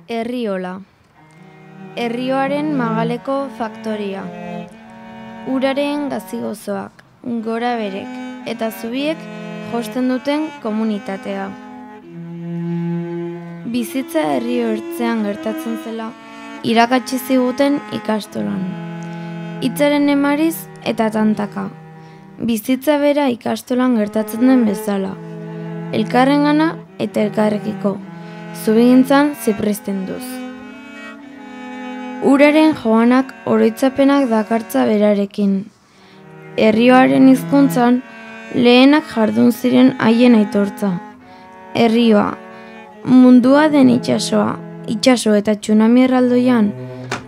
Herriola. Herrioaren magaleko faktoria. Uraren gazigozoak, gora berek eta zubiek josten duten komunitatea. Bizitza Herrio ertzean gertatzen zela irakatsi ziguten ikastolan. Hitzaren emariz eta tantaka. Bizitza bera ikastolan gertatzen den bezala. Elkarrengana eta elkarrekiko. Zubigintzan zipristenduz. Uraren joanak oroitzapenak dakartza berarekin. Herrioaren hizkuntzan lehenak jardun ziren haien aitortza. Herrioa, mundua den itsasoa, itsaso eta tsunami erraldoian,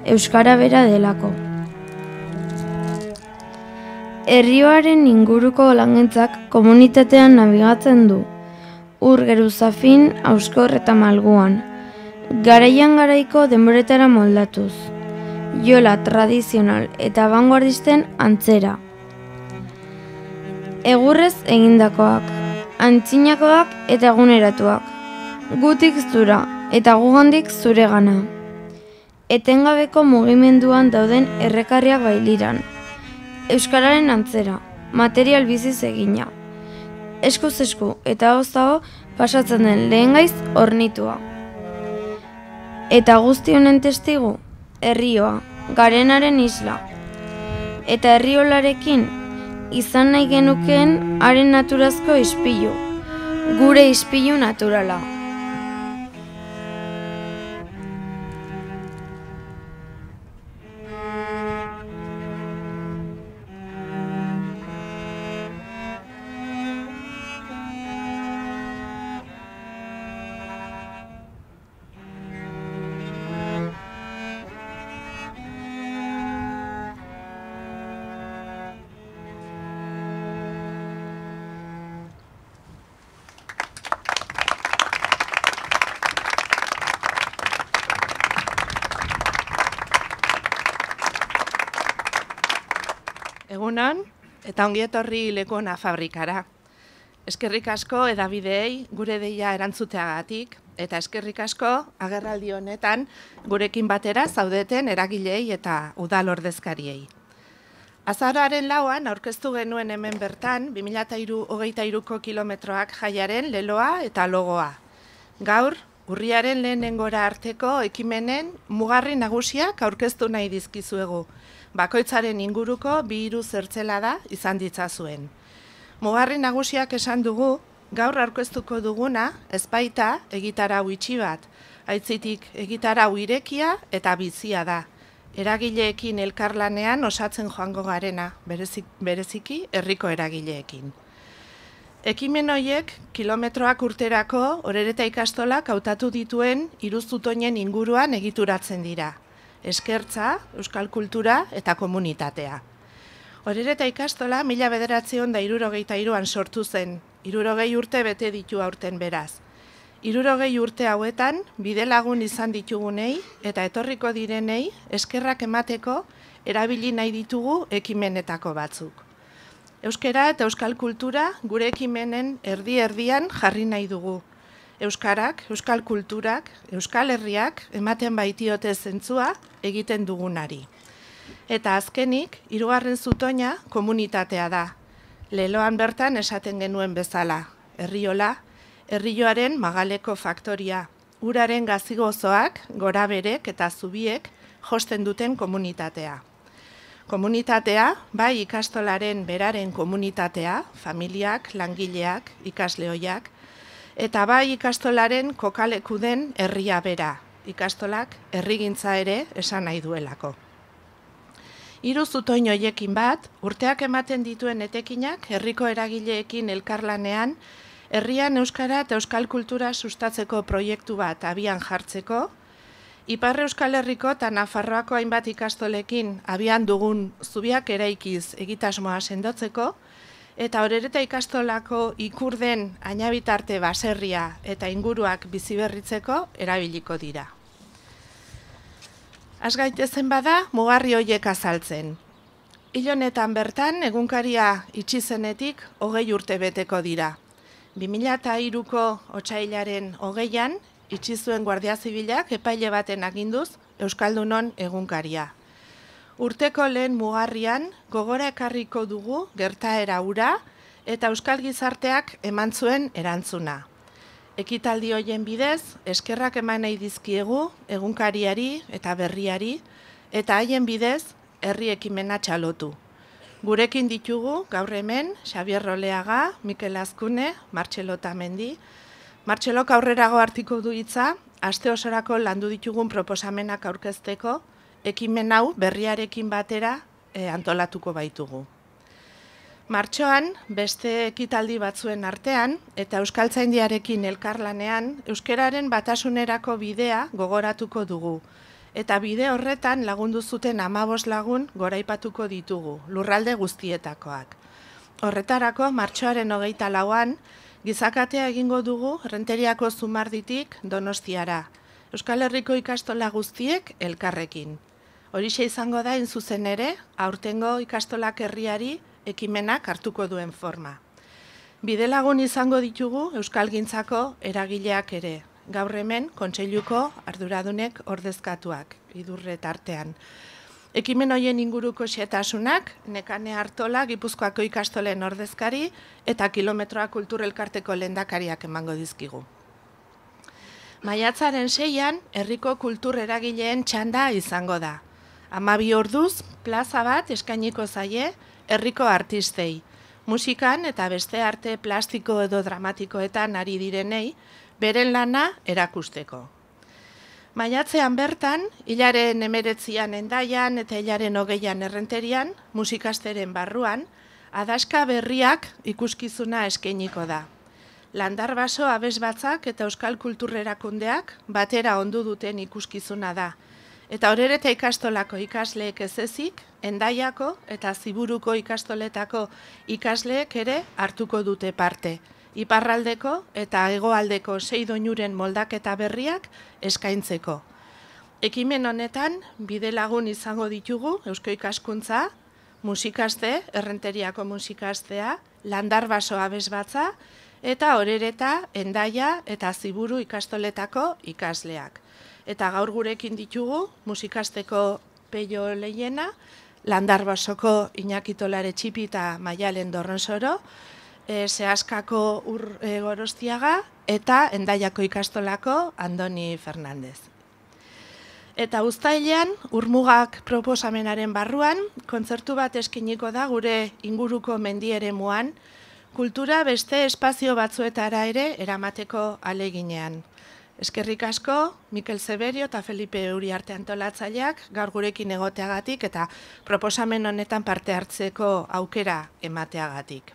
euskara bera delako. Herrioaren inguruko langintzak komunitatean nabigatzen du. Ur geruzafin, auskor eta malguan. Garaian garaiko denboretara moldatuz. Jola tradizional eta abanguardisten antzera. Egurrez egindakoak, antzinakoak eta eguneratuak. Gutik zura eta gugandik zuregana. Etengabeko mugimenduan dauden errekarriak bailiran. Euskararen antzera, material biziz egina. Eskuz esku eta hoztago pasatzen den lehengaiz ornitua. Eta guzti honen testigu, Herrioa, garenaren isla. Eta Herriolarekin izan nahi genukeen haren naturazko ispilu, gure ispilu naturala. Egunon, eta ongi etorri Lekona fabrikara. Eskerrik asko hedabideei gure deia erantzuteagatik, eta eskerrik asko agerraldi honetan gurekin batera zaudeten eragilei eta udal ordezkariei. Azaroaren 4an aurkeztu genuen hemen bertan 2023ko kilometroak jaiaren leloa eta logoa. Gaur, urriaren lehenengora arteko ekimenen mugarri nagusiak aurkeztu nahi dizkizuegu. Bakoitzaren inguruko 2 hiru zertzelada izan ditzazuen. Mugarri nagusiak esan dugu, gaur aurkeztuko duguna ezbaita egitarau itxi bat, aitzitik egitarau irekia eta bizia da. Eragileekin elkarlanean osatzen joango garena, bereziki herriko eragileekin. Ekimen horiek kilometroak urterako Orereta ikastolak hautatu dituen 3 zutoinen inguruan egituratzen dira. Eskertza, euskal kultura eta komunitatea. Orereta ikastola 1963an sortu zen, 60 urte bete ditu aurten beraz. 60 urte hauetan bidelagun izan ditugunei eta etorriko direnei eskerrak emateko erabili nahi ditugu ekimenetako batzuk. Euskara eta euskal kultura gure ekimenen erdi-erdian jarri nahi dugu. Euskarak, euskal kulturak, euskal herriak ematen baitiote zentzua egiten dugunari. Eta azkenik, 3. zutoina komunitatea da. Leloan bertan esaten genuen bezala. Herriola, Herrioaren magaleko faktoria. Uraren gazigozoak, gora berek eta zubiek josten duten komunitatea. Komunitatea, bai ikastolaren beraren komunitatea, familiak, langileak, ikasleoiak, eta bai ikastolaren kokaleku den herria bera, ikastolak herrigintza ere esan nahi duelako. 3 zutoin horiekin bat, urteak ematen dituen etekinak herriko eragileekin elkarlanean, herrian euskara eta euskal kultura sustatzeko proiektu bat abian jartzeko, Ipar Euskal Herriko eta Nafarroako hainbat ikastolekin abian dugun zubiak eraikiz egitasmoa sendotzeko, eta Orereta ikastolako ikur den Añabitarte baserria eta inguruak biziberritzeko erabiliko dira. Az gaitezen bada, mugarri horiek azaltzen. Hil honetan bertan, egunkaria itxi zenetik 20 urte beteko dira. 2003ko otsailaren 20an, itxi zuen Guardia Zibilak epaile baten aginduz Euskaldunon egunkaria. Urteko lehen mugarrian gogora ekarriko dugu gertaera hura eta euskal gizarteak eman zuen erantzuna. Ekitaldi hoien bidez, eskerrak eman nahi dizkiegu egunkariari eta berriari, eta haien bidez herri ekimena txalotu. Gurekin ditugu gaur hemen Xabier Roleaga, Mikel Azkune, Martxelo Otamendi. Martxelok aurrerago hartuko du hitza, aste osorako landu ditugun proposamenak aurkezteko, ekimen hau berriarekin batera antolatuko baitugu. Martxoan, beste ekitaldi batzuen artean, eta Euskaltzaindiarekin elkarlanean, euskararen batasunerako bidea gogoratuko dugu. Eta bide horretan lagundu zuten 15 lagun goraipatuko ditugu, lurralde guztietakoak. Horretarako, martxoaren 24an, gizakatea egingo dugu Renteriako Zumarditik Donostiara. Euskal Herriko ikastola guztiek elkarrekin. Horixe izango da, zuzen ere, aurtengo ikastolak herriari ekimenak hartuko duen forma. Bidelagun izango ditugu Euskalgintzako eragileak ere. Gaur hemen, kontseiluko arduradunek ordezkatuak, idurre tartean. Ekimen hoien inguruko xetasunak, Nekane Artola, Gipuzkoako ikastolen ordezkari, eta Kilometroa Kultur Elkarteko lehendakariak emango dizkigu. Maiatzaren 6an, herriko kultur eragileen txanda izango da. 12 orduz, plaza bat eskainiko zaie herriko artistei. Musikan eta beste arte plastiko edo dramatikoetan ari direnei, beren lana erakusteko. Maiatzean bertan, hilaren 19an Hendaian eta hilaren 20an Errenterian, musikasteren barruan, adaska berriak ikuskizuna eskainiko da. Landarbaso abesbatzak eta euskal kulturrerakundeak batera ondu duten ikuskizuna da. Eta Orereta ikastolako ikasleek ez ezik, Hendaiako eta Ziburuko ikastoletako ikasleek ere hartuko dute parte. Iparraldeko eta hegoaldeko 6 doinuren moldaketa berriak eskaintzeko. Ekimen honetan, bidelagun izango ditugu Eusko Ikaskuntza, musikaste, Errenteriako musikastea, Landarbaso abesbatza, eta Orereta, Hendaia eta Ziburu ikastoletako ikasleak. Eta gaur gurekin ditugu musikasteko Peio Lehiena, Landarbasoko Iñaki Tolare Txipi eta Maialen Dorronsoro, Seaskako Gorostiaga eta Hendaiako ikastolako Andoni Fernandez. Eta uztailean, Urmugak proposamenaren barruan, kontzertu bat eskiniko da gure inguruko mendieremuan, kultura beste espazio batzuetara ere eramateko aleginean. Eskerrik asko, Mikel Zeberio eta Felipe Uriarte antolatzaileak gaur gurekin egoteagatik eta proposamen honetan parte hartzeko aukera emateagatik.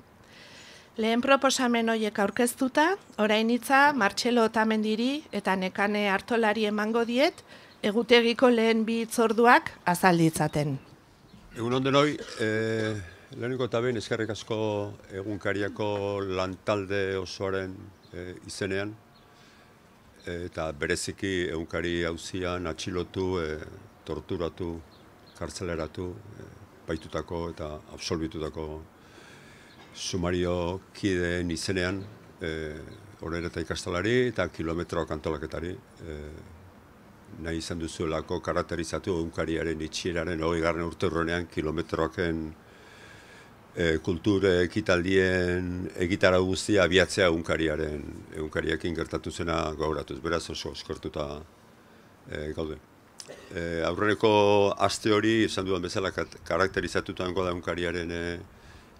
Lehen proposamen horiek aurkeztuta, orain hitza Martxelo Otamendiri eta Nekane Artolari emango diet, egutegiko lehen bi hitzorduak azalditzaten. Egun ondenoi, leheniko eta behin eskerrik asko egunkariako lantalde osoaren izenean, eta bereziki egunkari auzian atxilotu, torturatu, kartzeleratu, baitutako eta absolbitutako sumario kideen izenean, Orereta ikastolari eta Kilometroak antolaketari, nahi izan duzuelako karakterizatu egunkariaren itxieraren 20. urteurrenean Kilometroaken kultur ekitaldien egitarau guztia abiatzea egunkariakin gertatu zena gauratuz. Beraz oso eskertuta gaude. Aurreneko aste hori, izan dudan bezala, karakterizatuta da egunkariaren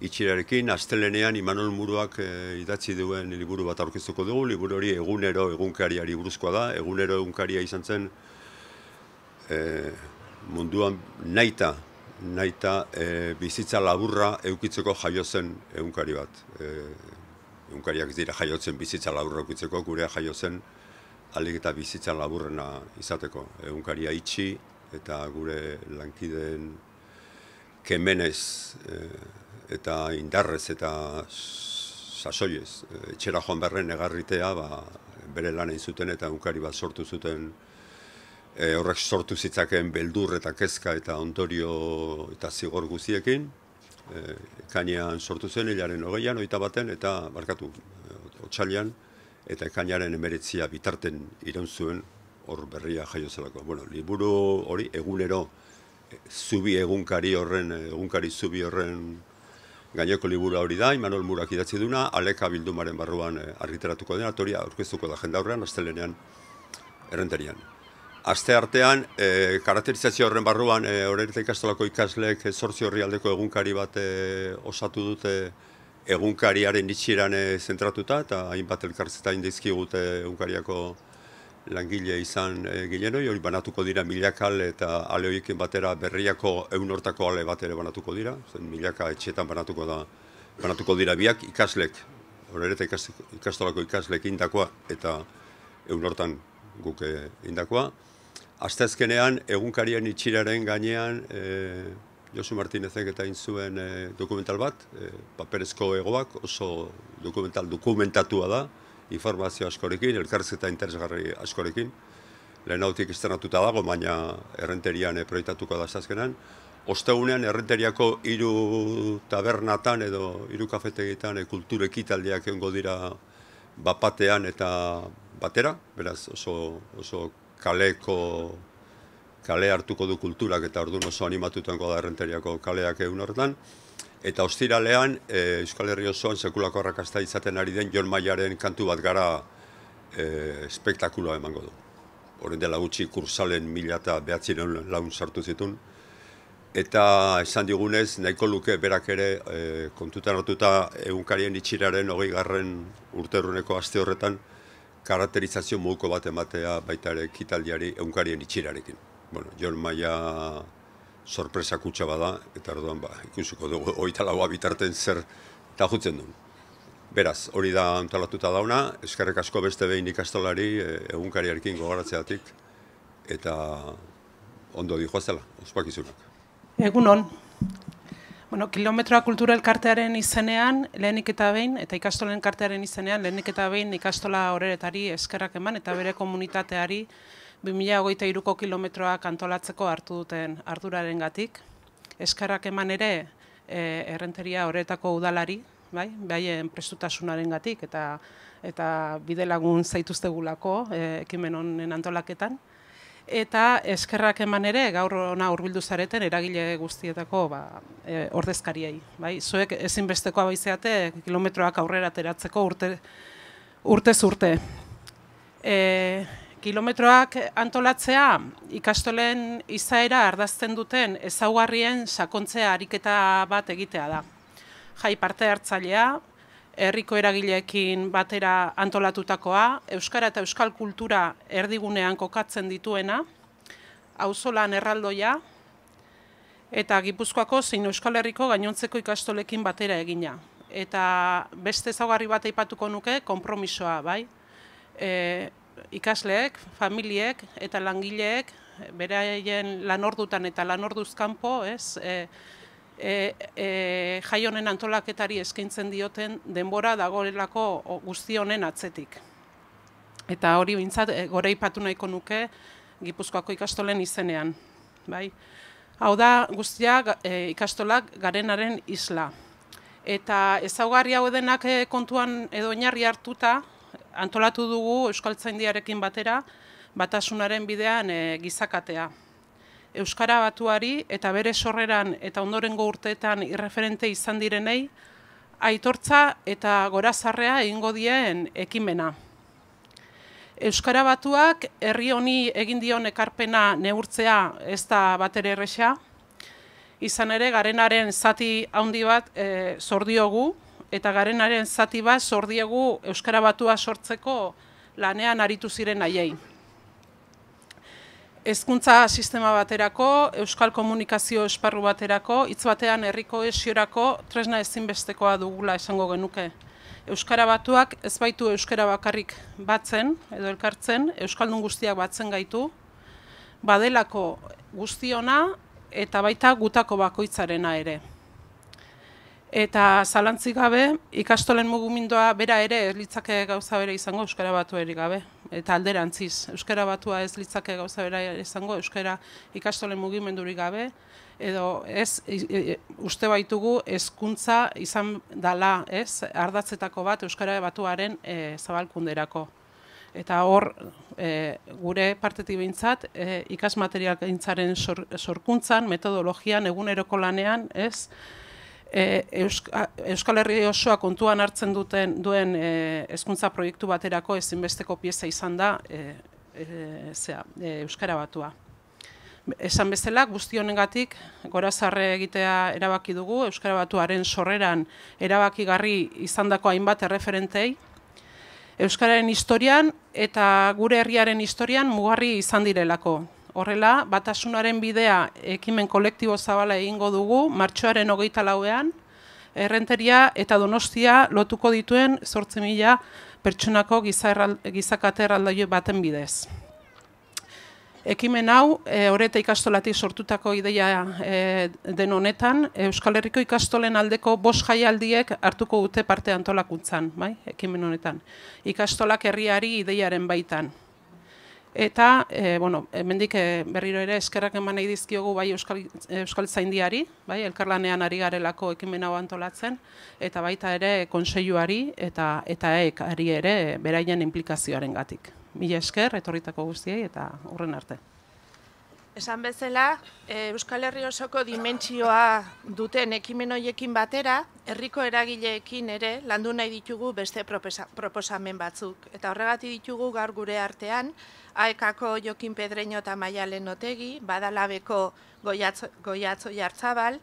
itxirarekin, astelenean Imanol Muruak idatzi duen liburu bat aurkeztuko dugu. Liburu hori egunero egunkariari buruzkoa da. Egunero egunkaria izan zen munduan nahita bizitza laburra eukitzeko jaio zen egunkari bat. Egunkariak ez dira jaiotzen bizitza laburra eukitzeko, gurea jaio zen ahalik eta bizitza laburrena izateko. Egunkaria itxi eta gure lankideen kemenez eta indarrez eta sasoiez etxera joan berren egarritea bere lan egin zuten eta egunkari bat sortu zuten. Horrek sortu zitzaken beldur eta kezka eta ondorio eta zigor guztiekin. Ekainean sortu zen, hilaren 20an, 21 eta otsailean eta ekainaren 19 bitarten iraun zuen, hor berria jaio zelako. Bueno, liburu hori egunero zubi egunkari zubi horren gaineko liburu hori da, Imanol Murak idatzi duna, Aleka bildumaren barruan argitaratuko dena, hori aurkeztuko da jendaurrean, astelenean Errenterian. Aste artean, karakterizazio horren barruan, Orereta ikastolako ikasleek 8 orrialdeko egunkari bat osatu dute egunkariaren itxieran zentratuta, eta hainbat elkartzetain dizkigute egunkariako langile izan gilenoi, hori banatuko dira milakal eta ale horiekin batera berriako hortako ale bat ere banatuko dira, milaka etxetan banatuko dira biak ikaslek, Orereta ikastolako ikaslek indakoa eta hortan guk indakoa. Asteazkenean, egunkarien itxiraren gainean, Josu Martinezek eta egin zuen dokumental bat, paperezko egoak, oso dokumentatua da, informazio askorekin, elkarrizketa interesgarri askorekin. Lehenautik estrenatuta dago, baina Errenterian proiektatuko da asteazkenean. Ostegunean Errenteriako 3 tabernatan edo 3 kafetegitan kultur ekitaldiak egongo dira bapatean eta batera, beraz oso kale hartuko du kulturak eta orduan oso animatutango da Errenteriako kaleak egun horretan. Eta ostiralean, Euskal Herri osoan sekulako arrakasta izaten ari den Jon Maiaren kantu bat gara espektakuloa emango du. Horren dela gutxi kursalen 1900 lagun sartu zituen. Eta esan digunez, nahiko luke berak ere kontutan hartuta egunkarien itxiraren 20. urteruneko aste horretan karakterizazio moduko bat ematea baita ere ekitaldiari egunkarien itxirarekin. Bueno, Jon Maia sorpresa kutsa bada, eta orduan ikusiko dugu 24 bitarten zer tajutzen duen. Beraz, hori da antolatuta dauna, eskerrik asko beste behin ikastolari egunkariarekin gogoratzeatik, eta ondo dihoazela, ospakizunak. Egunon. Kilometroa kultura elkartearen izenean, lehenik eta behin, eta ikastolen elkartearen izenean, lehenik eta behin ikastola Oreretari eskerrak eman, eta bere komunitateari 2023ko kilometroak antolatzeko hartu duten ardurarengatik. Eskerrak eman ere Errenteria Oreretako udalari, baien prestutasunarengatik eta bide lagun zaituztegulako ekimen honen antolaketan. Eta eskerrak eman ere gaur hona hurbildu zareten eragile guztietako ordezkariei. Zuek ezinbestekoa baizeate kilometroak aurrera ateratzeko urtez urte. Kilometroak antolatzea ikastolen izaera ardazten duten ezaugarrien sakontzea ariketa bat egitea da. Jai parte hartzailea, herriko eragileekin batera antolatutakoa, euskara eta euskal kultura erdigunean kokatzen dituena, auzolan erraldoia, eta Gipuzkoako zein Euskal Herriko gainontzeko ikastolekin batera egina. Eta beste ezaugarri bat aipatuko nuke, konpromisoa, ikasleek, familiek eta langileek beraien lanordutan eta lanorduz kanpo, jai honen antolaketari eskaintzen dioten denbora dagoelako guzti honen atzetik. Eta hori bintzat goraipatu nahiko nuke Gipuzkoako ikastolen izenean. Hau da guztia ikastolak garenaren isla. Eta ezaugarri hau denak kontuan edo oinarri hartuta antolatu dugu Euskaltzaindiarekin batera batasunaren bidean gizakatea. Euskara batuari eta bere sorreran eta ondorengo urteetan irreferente izan direnei aitortza eta gorazarrea egingo dien ekimena. Euskara batuak herri honi egin dion ekarpena neurtzea ez da batere erresa. Izan ere garenaren zati handi bat zor diogu eta garenaren zati bat zor diegu euskara batua sortzeko lanean aritu ziren haiei. Hezkuntza sistema baterako, euskal komunikazio esparru baterako, hitz batean herri kohesiorako tresna ezinbestekoa dugula esango genuke. Euskara batuak ez baitu euskara bakarrik batzen edo elkartzen, euskaldun guztiak batzen gaitu, badelako guztiona eta baita gutako bakoitzarena ere. Eta zalantzik gabe, ikastolen mugimendua bera ere ez litzake gauza bere izango euskara batuerik gabe. eta alderantziz. Euskara batua ez litzake gauza bera izango, euskara ikastolen mugimendurik gabe, edo ez uste baitugu hezkuntza izan dala, ez, ardatzetako bat euskara batuaren zabalkunderako. Eta hor, gure partetik behintzat, ikasmaterialgintzaren sorkuntzan, metodologian, eguneroko lanean, ez, Euskal Herri osoa kontuan hartzen duen hezkuntza proiektu baterako ezinbesteko pieza izan da euskara batua. Esan bezala, guzti honengatik gorazarre egitea erabaki dugu, euskara batuaren sorreran erabakigarri izandako hainbat erreferentei, euskararen historian eta gure herriaren historian mugarri izan direlako. Horrela, Batasunaren bidea ekimen kolektibo zabala egingo dugu, martxoaren 24ean, Errenteria eta Donostia lotuko dituen 8.000 pertsonako gizakate erraldoi baten bidez. Ekimen hau, Oreta ikastolatik sortutako ideia den honetan, Euskal Herriko ikastolen aldeko 5 jaialdiek hartuko dute parte antolakuntzan, bai, ekimen honetan. Ikastolak herriari ideiaren baitan. Eta, hemendik berriro ere eskerrak eman nahi dizkiogu bai Euskaltzaindiari, bai, elkarlanean ari garelako ekimen hau antolatzen, eta baita ere kontseiluari eta EEK-ari ere beraien inplikazioarengatik. Mila esker, etorritako guztiei eta hurren arte. Esan bezala, Euskal Herri osoko dimentsioa duten ekimen horiekin batera, herriko eragileekin ere landu nahi ditugu beste proposamen batzuk. Eta horregatik ditugu gaur gure artean, AEK-ko Jokin Pedreño eta Maialen Otegi, Badalabeko Goiatzo Jartzabal,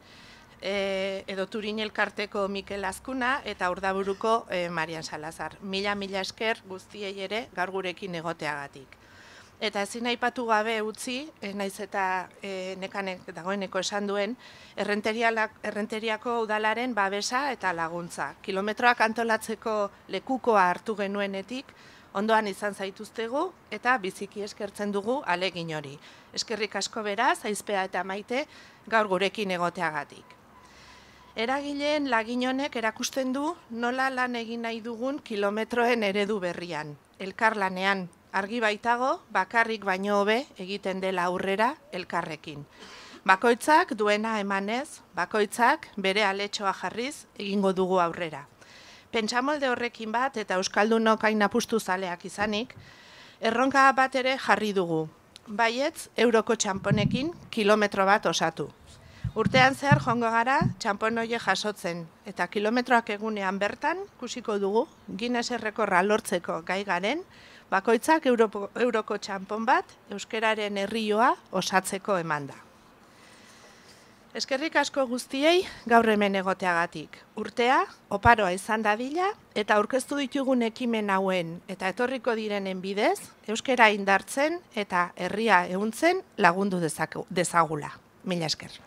edo Turin Elkarteko Mikel Azkuna eta Urdaburuko Marian Salazar. Mila esker guztiei ere gaur gurekin egoteagatik. Eta ezin aipatu gabe utzi, naiz eta nekanek dagoeneko esan duen, Errenteriako udalaren babesa eta laguntza. Kilometroak antolatzeko lekukoa hartu genuenetik, ondoan izan zaituztegu eta biziki eskertzen dugu alegin hori. Eskerrik asko beraz, Aizpea eta Maite gaur gurekin egoteagatik. Eragileen lagin honek erakusten du nola lan egin nahi dugun kilometroen eredu berrian, elkarlanean. Argi baitago, bakarrik baino hobe egiten dela aurrera elkarrekin. Bakoitzak duena emanez, bakoitzak bere aletxoa jarriz egingo dugu aurrera. Pentsamolde horrekin bat eta euskaldunok hain apustu zaleak izanik, erronka bat ere jarri dugu. Baietz, euroko txamponekin kilometro bat osatu. Urtean zehar joango gara txampon horiek jasotzen eta kilometroak egunean bertan kusiko dugu Guinness errekorra lortzeko gai garen, bakoitzak euroko txampon bat euskararen herrioa osatzeko emanda. Eskerrik asko guztiei gaur hemen egoteagatik. Urtea, oparoa izan dadila eta aurkeztu ditugun ekimen hauen eta etorriko direnen bidez, euskara indartzen eta herria ehuntzen lagundu dezagula. Mila esker.